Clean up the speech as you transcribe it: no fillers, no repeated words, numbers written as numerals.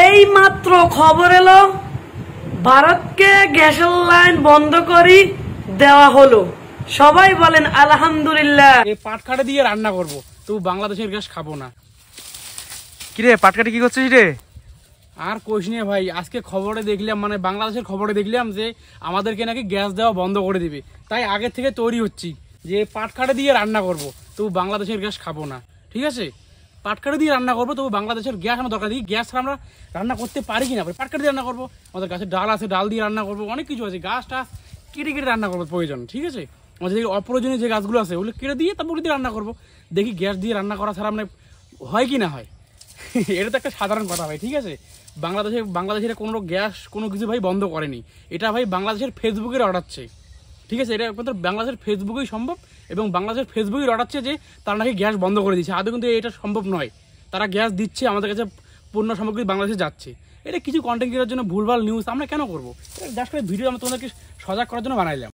এই মাত্র খবর এলো ভারতকে গ্যাসের লাইন বন্ধ করে দেওয়া হলো। সবাই বলেন আলহামদুলিল্লাহ। এই পাটকাঠি দিয়ে রান্না করবো, তবু বাংলাদেশের গ্যাস খাবো না। কিরে পাটকাঠি কি করছিস রে? আর কোশ নিয়ে ভাই, আজকে খবরে দেখলাম, মানে বাংলাদেশের খবরে দেখলাম যে আমাদেরকে নাকি গ্যাস দেওয়া বন্ধ করে দিবে। তাই আগের থেকে তৈরি হচ্ছি যে পাটকাঠি দিয়ে রান্না করবো, তবু বাংলাদেশের গ্যাস খাবো না। ঠিক আছে, পাটকাঠি দিয়ে রান্না করবো, তবু বাংলাদেশের গ্যাস আমার দরকার। গ্যাস আমরা রান্না করতে পারি কিনা, পাটকাঠি দিয়ে রান্না করবো। আমাদের গাছের ডাল আছে, ডাল দিয়ে রান্না করবো, অনেক কিছু আছে, গাছ টাছ কেটে কেটে রান্না করবো প্রয়োজন। ঠিক আছে, আমাদের অপ্রয়োজনীয় যে গাছগুলো আছে ওগুলো কেটে দিয়ে তারপর দিয়ে রান্না করবো। দেখি গ্যাস দিয়ে রান্না করা ছাড়া মানে হয় কি না হয়। এটা তো একটা সাধারণ কথা ভাই। ঠিক আছে, বাংলাদেশের কোনো গ্যাস কোনো কিছু ভাই বন্ধ করেনি। এটা ভাই বাংলাদেশের ফেসবুকের অর্ডারছে। ঠিক আছে, এটা একমাত্র বাংলাদেশের ফেসবুকেই সম্ভব, এবং বাংলাদেশের ফেসবুকেই অর্ডারছে যে তারা নাকি গ্যাস বন্ধ করে দিচ্ছে। আদৌ কিন্তু এটা সম্ভব নয়। তারা গ্যাস দিচ্ছে, আমাদের কাছে পণ্য সামগ্রী বাংলাদেশে যাচ্ছে। এটা কিছু কন্টেন্ট ক্রিয়েটার জন্য ভুলভাল নিউজ আমরা কেন করবো? জাস্ট করে ভিডিও আমরা তোমাদেরকে সজাগ করার জন্য বানাইলাম।